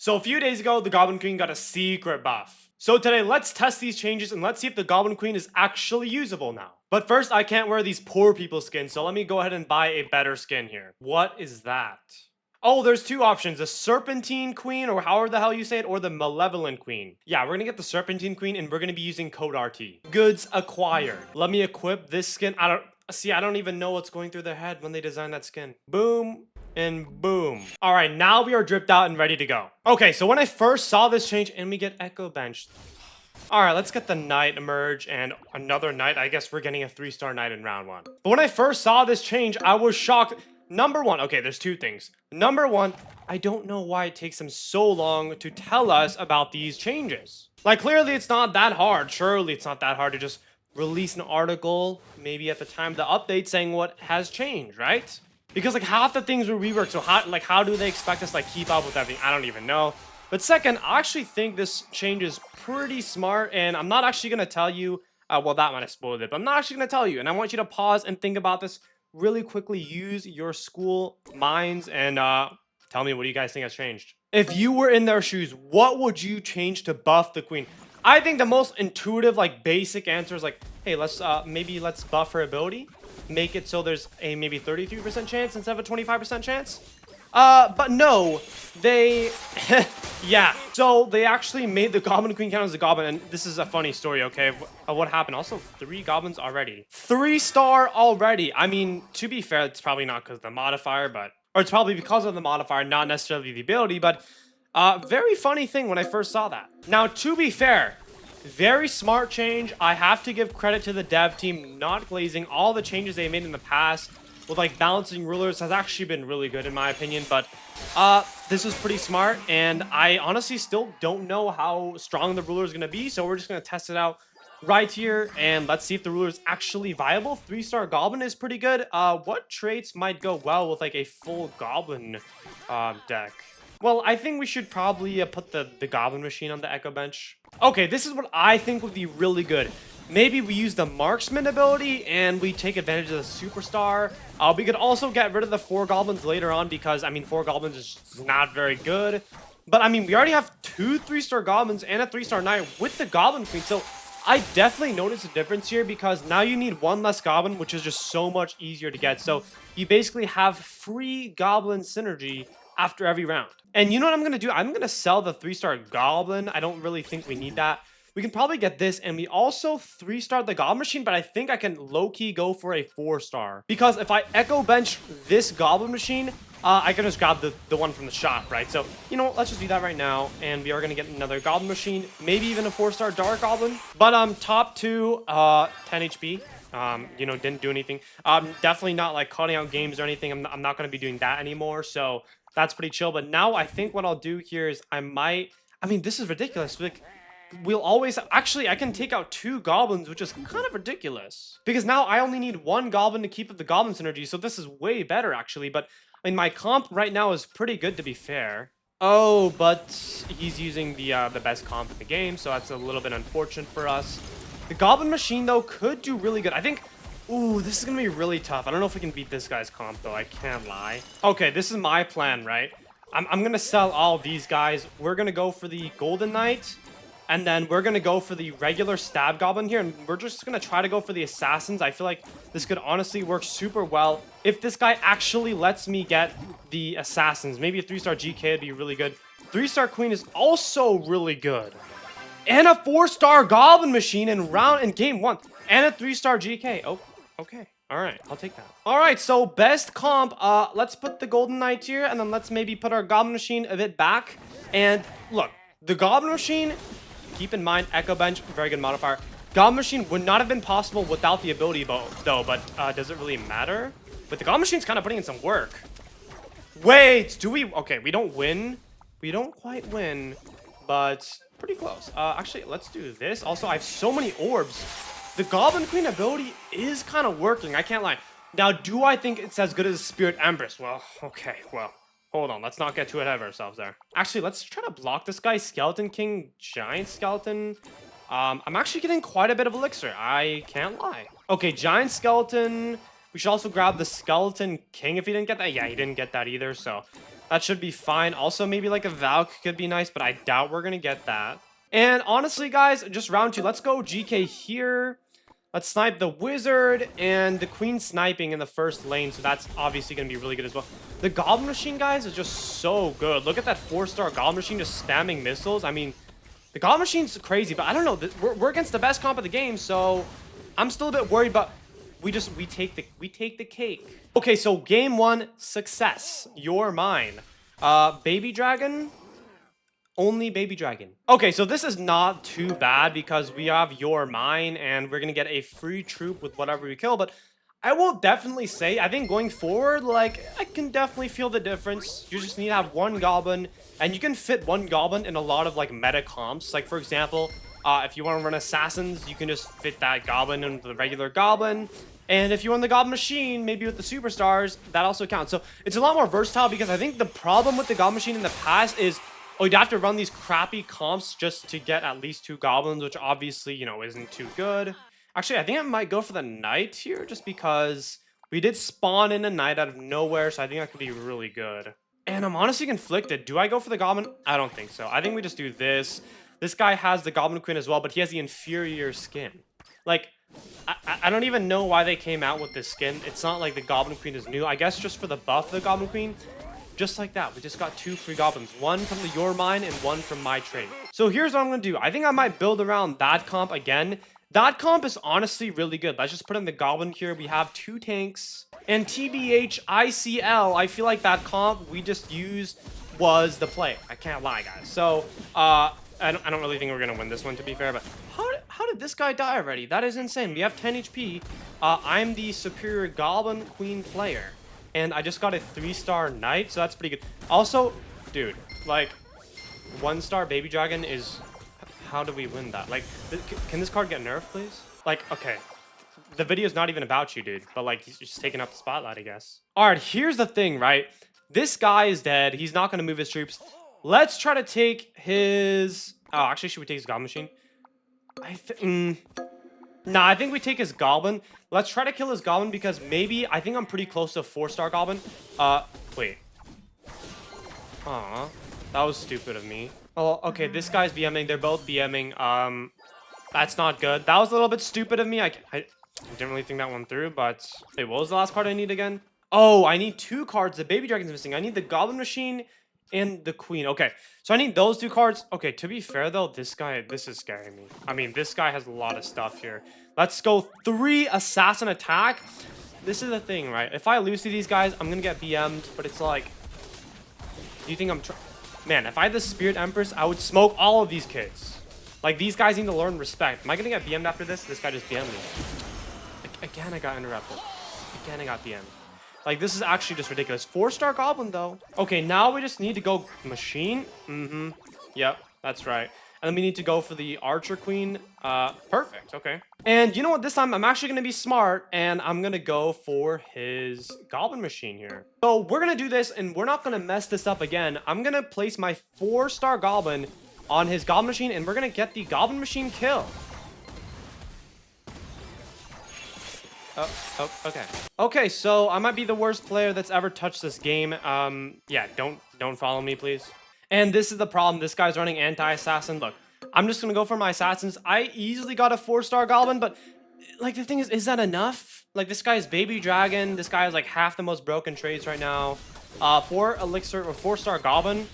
So a few days ago, the Goblin Queen got a secret buff. So today, let's test these changes and let's see if the Goblin Queen is actually usable now. But first, I can't wear these poor people skins, so let me go ahead and buy a better skin here. What is that? Oh, there's two options, the Serpentine Queen, or however the hell you say it, or the Malevolent Queen. Yeah, we're gonna get the Serpentine Queen, and we're gonna be using code RT. Goods acquired. Let me equip this skin. I don't even know what's going through their head when they design that skin. Boom. And boom. All right, now we are dripped out and ready to go. Okay, so when I first saw this change, and we get Echo Bench. All right, let's get the Knight emerge and another Knight. I guess we're getting a 3-star Knight in round 1. But when I first saw this change, I was shocked. Number one, okay, there's two things. Number one, I don't know why it takes them so long to tell us about these changes. Like, clearly it's not that hard. Surely it's not that hard to just release an article, maybe at the time of the update, saying what has changed, right? Because like half the things were reworked, so how do they expect us to like keep up with everything? I don't even know. But second, I actually think this change is pretty smart, and I'm not actually gonna tell you. Well, that might have spoiled it, but I'm not actually gonna tell you. And I want you to pause and think about this really quickly. Use your school minds and tell me, what do you guys think has changed? If you were in their shoes, what would you change to buff the queen? I think the most intuitive, like basic answer is like, hey, let's buff her ability. Make it so there's a maybe 33% chance instead of a 25% chance. But no, they, yeah. So they actually made the Goblin Queen count as a goblin, and this is a funny story, okay, of what happened. Also, 3 goblins already. 3-star already. I mean, to be fair, it's probably not because of the modifier, or it's probably because of the modifier, not necessarily the ability, but very funny thing when I first saw that. Now, to be fair, very smart change. I have to give credit to the dev team not glazing. All the changes they made in the past with like balancing rulers has actually been really good in my opinion, but this was pretty smart, and I honestly still don't know how strong the ruler is going to be, so we're just going to test it out right here, and let's see if the ruler is actually viable. 3-star goblin is pretty good. What traits might go well with like a full goblin deck? Well, I think we should probably put the Goblin Machine on the Echo Bench. Okay, this is what I think would be really good. Maybe we use the Marksman ability and we take advantage of the Superstar. We could also get rid of the 4 Goblins later on because, I mean, 4 Goblins is not very good. But, I mean, we already have 2 3-star Goblins and a 3-star Knight with the Goblin Queen. So, I definitely noticed a difference here because now you need 1 less Goblin, which is just so much easier to get. So, you basically have free Goblin synergy after every round. And you know what I'm going to do? I'm going to sell the 3-star Goblin. I don't really think we need that. We can probably get this, and we also 3-star the Goblin Machine, but I think I can low-key go for a 4-star. Because if I Echo Bench this Goblin Machine, I can just grab the one from the shop, right? So, you know what? Let's just do that right now, and we are going to get another Goblin Machine, maybe even a 4-star Dark Goblin. But top 2, 10 HP. You know, didn't do anything. Definitely not like cutting out games or anything. I'm not going to be doing that anymore, so that's pretty chill. But now I think what I'll do here is I mean, this is ridiculous. Like, we'll always, actually, I can take out 2 goblins, which is kind of ridiculous. Because now I only need 1 goblin to keep up the goblin synergy, so this is way better, actually. But, I mean, my comp right now is pretty good, to be fair. Oh, but he's using the best comp in the game, so that's a little bit unfortunate for us. The Goblin Machine, though, could do really good. I think, ooh, this is going to be really tough. I don't know if we can beat this guy's comp, though. I can't lie. Okay, this is my plan, right? I'm going to sell all these guys. We're going to go for the Golden Knight, and then we're going to go for the regular Stab Goblin here, and we're just going to try to go for the Assassins. I feel like this could honestly work super well if this guy actually lets me get the Assassins. Maybe a 3-star GK would be really good. 3-star Queen is also really good. And a 4-star Goblin Machine in game 1. And a 3-star GK. Oh, okay. All right, I'll take that. All right, so best comp. Let's put the Golden Knight here, and then let's maybe put our Goblin Machine a bit back. And look, the Goblin Machine, keep in mind, Echo Bench, very good modifier. Goblin Machine would not have been possible without the ability, though, but does it really matter? But the Goblin Machine's kind of putting in some work. Wait, do we? Okay, we don't win. We don't quite win, but pretty close. Actually, let's do this. Also, I have so many orbs. The Goblin Queen ability is kind of working. I can't lie. Now, do I think it's as good as Spirit Empress? Well, okay. Well, hold on. Let's not get too ahead of ourselves there. Actually, let's try to block this guy. Skeleton King, Giant Skeleton. I'm actually getting quite a bit of elixir. I can't lie. Okay, Giant Skeleton. We should also grab the Skeleton King if he didn't get that. Yeah, he didn't get that either. So That should be fine. Also, maybe like a Valk could be nice, but I doubt we're gonna get that. And honestly, guys, just round 2. Let's go GK here. Let's snipe the wizard and the queen sniping in the first lane, so that's obviously going to be really good as well. The goblin machine, guys, is just so good. Look at that 4-star goblin machine just spamming missiles. I mean, the goblin machine's crazy, but I don't know. We're against the best comp of the game, so I'm still a bit worried, but we take the cake. Okay, so game 1, success. You're mine. Baby dragon. Only baby dragon. Okay, so this is not too bad because we have your mine and we're gonna get a free troop with whatever we kill, but I will definitely say, I think going forward, like, I can definitely feel the difference. You just need to have one goblin, and you can fit one goblin in a lot of, like, meta comps. Like, for example, if you want to run assassins, you can just fit that goblin into the regular goblin. And if you run the goblin machine, maybe with the superstars, that also counts. So it's a lot more versatile because I think the problem with the goblin machine in the past is, oh, you'd have to run these crappy comps just to get at least 2 goblins, which obviously, you know, isn't too good. Actually, I think I might go for the knight here just because we did spawn in a knight out of nowhere, so I think that could be really good. And I'm honestly conflicted. Do I go for the goblin? I don't think so. I think we just do this. This guy has the Goblin Queen as well, but he has the inferior skin. Like, I don't even know why they came out with this skin. It's not like the Goblin Queen is new. I guess just for the buff of the Goblin Queen. Just like that, we just got 2 free goblins. One from the Your Mine and one from my trade. So here's what I'm going to do. I think I might build around that comp again. That comp is honestly really good. Let's just put in the goblin here. We have 2 tanks. And TBH, ICL, I feel like that comp we just used was the play. I can't lie, guys. So, I don't really think we're going to win this one, to be fair. But how did this guy die already? That is insane. We have 10 HP. I'm the superior Goblin Queen player. And I just got a 3-star knight, so that's pretty good. Also, dude, like, 1-star baby dragon is... How do we win that? Like, can this card get nerfed, please? Like, okay. The video's not even about you, dude. But, like, he's just taking up the spotlight, I guess. Alright, here's the thing, right? This guy is dead. He's not going to move his troops. Let's try to take his... Oh, actually, should we take his goblin machine? Nah, I think we take his goblin. Let's try to kill his goblin because maybe... I think I'm pretty close to a 4-star goblin. Wait. Aw, that was stupid of me. Oh, okay, this guy's BMing. They're both BMing. That's not good. That was a little bit stupid of me. I didn't really think that one through, but... Wait, what was the last card I need again? Oh, I need 2 cards. The baby dragon's missing. I need the goblin machine and the queen. Okay, so I need those 2 cards. Okay, to be fair, though, this is scaring me. I mean, this guy has a lot of stuff here. Let's go 3 assassin attack. This is the thing, right? If I lose to these guys, I'm gonna get BM'd, but it's like... Do you think I'm... Man, if I had the Spirit Empress, I would smoke all of these kids. Like, these guys need to learn respect. Am I gonna get BM'd after this? This guy just BM'd me. Again, I got interrupted. Again, I got BM'd. Like, this is actually just ridiculous. 4-star goblin, though. Okay, now we just need to go machine. Yep, that's right. And then we need to go for the archer queen. Perfect. Okay. And you know what? This time, I'm actually going to be smart. And I'm going to go for his goblin machine here. So we're going to do this. And we're not going to mess this up again. I'm going to place my 4-star goblin on his goblin machine. And we're going to get the goblin machine kill. Oh, okay. Okay, so I might be the worst player that's ever touched this game. Yeah, don't follow me, please. And this is the problem. This guy's running anti-assassin. Look, I'm just gonna go for my assassins. I easily got a 4-star goblin, but like the thing is that enough? Like this guy's baby dragon. This guy has like half the most broken trades right now. 4 elixir or 4-star goblin.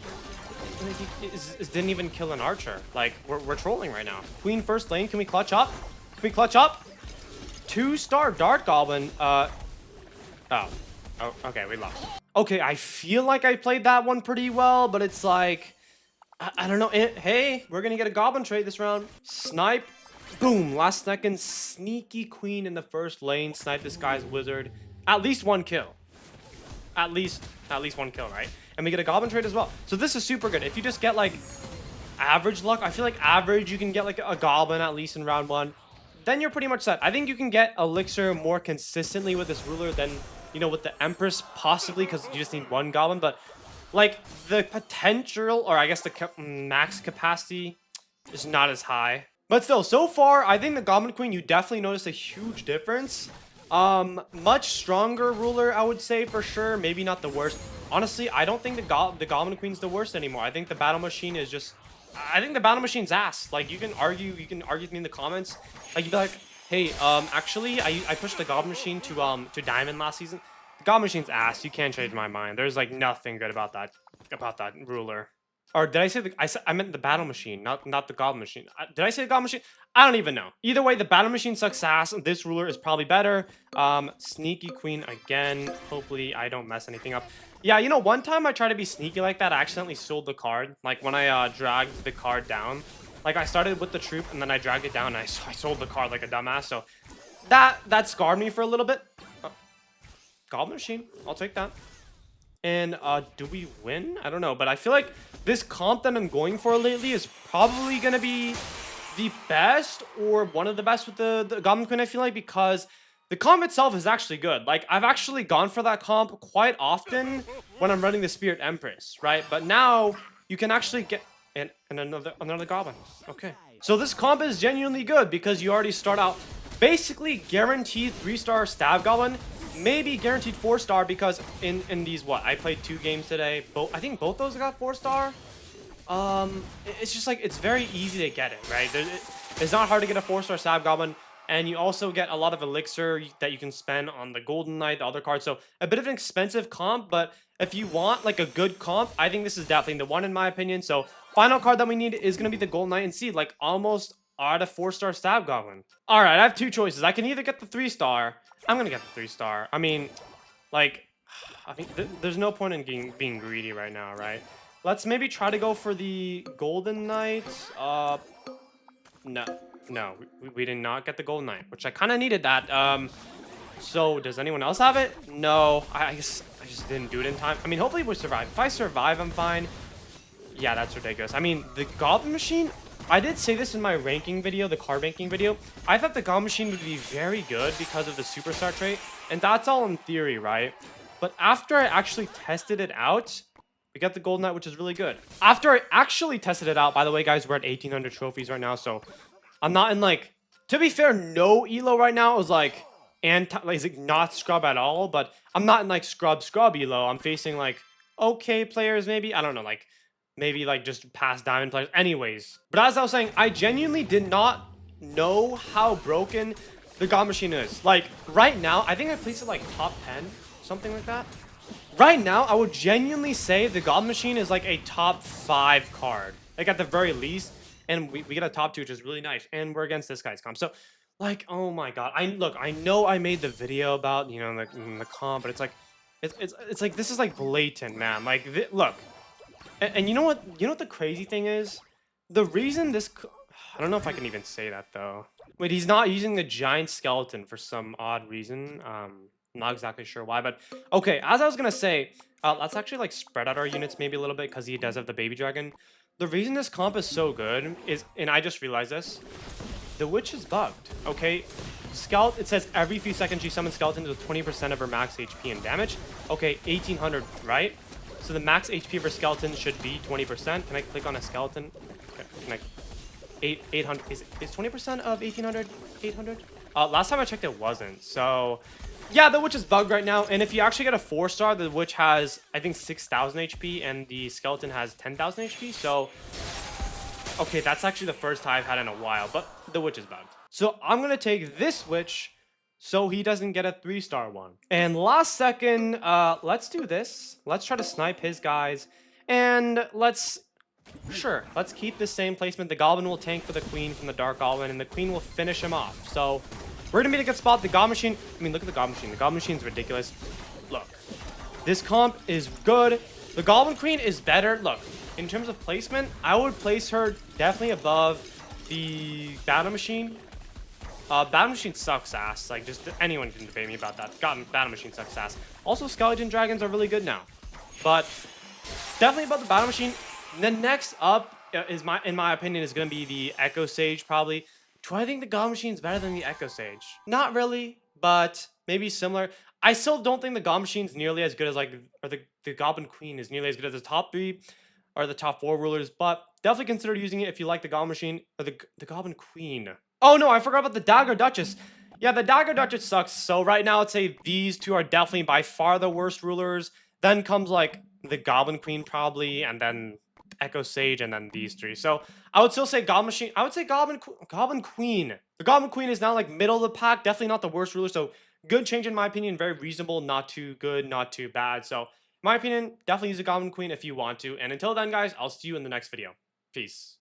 Didn't even kill an archer. Like we're trolling right now. Queen first lane. Can we clutch up? Can we clutch up? 2-star dart goblin. Oh, okay, we lost. Okay, I feel like I played that one pretty well, but it's like, I don't know. Hey, we're gonna get a goblin trade this round. Snipe, boom, last second, sneaky queen in the first lane. Snipe this guy's wizard. At least 1 kill. At least 1 kill, right? And we get a goblin trade as well. So this is super good. If you just get like average luck, I feel like average, you can get like a goblin at least in round 1. Then you're pretty much set. I think you can get elixir more consistently with this ruler than, you know, with the Empress, possibly, because you just need 1 goblin. But, like, the potential, or I guess the max capacity is not as high. But still, so far, I think the Goblin Queen, you definitely notice a huge difference. Much stronger ruler, I would say for sure. Maybe not the worst. Honestly, I don't think the Goblin Queen's the worst anymore. I think the Battle Machine is just. I think the Battle Machine's ass. Like you can argue with me in the comments. Like you'd be like, hey, actually, I pushed the Goblin Machine to Diamond last season. The Goblin Machine's ass. You can't change my mind. There's like nothing good about that ruler. Or did I say I meant the Battle Machine, not the Goblin Machine. Did I say the Goblin Machine? I don't even know. Either way, the Battle Machine sucks ass. This ruler is probably better. Sneaky Queen again. Hopefully, I don't mess anything up. Yeah, you know, one time I tried to be sneaky like that. I accidentally sold the card. Like when I dragged the card down. Like I started with the troop and then I dragged it down and I sold the card like a dumbass. So that scarred me for a little bit. Goblin Machine. I'll take that. And do we win? I don't know, but I feel like this comp that I'm going for lately is probably gonna be the best or one of the best with the Goblin Queen, I feel like, because the comp itself is actually good. Like I've actually gone for that comp quite often when I'm running the Spirit Empress, right? But now you can actually get and another Goblin. Okay. So this comp is genuinely good because you already start out basically guaranteed 3-star Stab Goblin. Maybe guaranteed 4-star because in these I played 2 games today. I think both those got 4-star. It's just like it's very easy to get it, right? It's not hard to get a 4-star Stab Goblin, and you also get a lot of elixir that you can spend on the Golden Knight, the other cards. So a bit of an expensive comp, but if you want like a good comp, I think this is definitely the one in my opinion. So final card that we need is gonna be the Golden Knight and see like almost at a 4-star Stab Goblin. All right, I have 2 choices. I can either get the 3-star. I'm gonna get the 3-star. I mean, like, I think there's no point in being greedy right now, right? Let's maybe try to go for the Golden Knight. No, we did not get the Golden Knight, which I kind of needed that. So does anyone else have it? No, I just didn't do it in time. I mean, hopefully we survive. If I survive, I'm fine. Yeah, that's ridiculous. I mean, the Goblin Machine, I did say this in my ranking video, the card ranking video. I thought the Goblin Machine would be very good because of the Superstar trait, and that's all in theory, right? But after I actually tested it out, we got the Gold Knight, which is really good. After I actually tested it out, by the way, guys, we're at 1,800 trophies right now, so I'm not in, like, to be fair, no elo right now. It was, like, not scrub at all, but I'm not in, like, scrub elo. I'm facing, like, okay players, maybe. I don't know, like, maybe like just past diamond players. Anyways, but as I was saying, I genuinely did not know how broken the Goblin Machine is. Like right now, I think I placed it like top 10, something like that. Right now, I would genuinely say the Goblin Machine is like a top 5 card, like at the very least. And we get a top 2, which is really nice. And we're against this guy's comp. So like, oh my god, I know I made the video about, you know, the comp, but it's like it's like this is like blatant, man. Like look. And you know what? You know what the crazy thing is? The reason this... I don't know if I can even say that, though. Wait, he's not using the giant skeleton for some odd reason. Not exactly sure why, but... Okay, as I was gonna say, let's actually, like, spread out our units maybe a little bit, because he does have the baby dragon. The reason this comp is so good is... And I just realized this. The witch is bugged, okay? It says every few seconds she summons skeletons with 20% of her max HP and damage. Okay, 1,800, right? So the max HP for skeleton should be 20%. Can I click on a skeleton? Can I... 800. Is 20% of 1,800? 800? Last time I checked, it wasn't. So, yeah, the witch is bugged right now. And if you actually get a 4-star, the witch has, I think, 6,000 HP, and the skeleton has 10,000 HP. So, okay, that's actually the first time I've had in a while, but the witch is bugged. So I'm gonna take this witch, so he doesn't get a 3-star one. And last second, let's do this. Let's try to snipe his guys. And let's keep the same placement. The Goblin will tank for the Queen from the Dark Goblin, and the Queen will finish him off. So we're gonna be a good spot. The Goblin Machine, I mean, look at the Goblin Machine. The Goblin Machine's ridiculous. Look, this comp is good. The Goblin Queen is better. Look, in terms of placement, I would place her definitely above the Battle Machine. Battle Machine sucks ass. Like, just anyone can debate me about that. Battle Machine sucks ass. Also, Skeleton Dragons are really good now. But definitely about the Battle Machine. The next up is in my opinion, is going to be the Echo Sage, probably. Do I think the Goblin Machine is better than the Echo Sage? Not really, but maybe similar. I still don't think the Goblin Machine is nearly as good as, like, or the Goblin Queen is nearly as good as the top 3 or the top 4 rulers, but definitely consider using it if you like the Goblin Machine or the Goblin Queen. Oh no, I forgot about the Dagger Duchess. Yeah, the Dagger Duchess sucks. So right now, I'd say these two are definitely by far the worst rulers. Then comes like the Goblin Queen probably, and then Echo Sage, and then these three. So I would still say Goblin Machine. I would say Goblin Queen. The Goblin Queen is now like middle of the pack. Definitely not the worst ruler. So good change in my opinion. Very reasonable. Not too good. Not too bad. So in my opinion, definitely use the Goblin Queen if you want to. And until then, guys, I'll see you in the next video. Peace.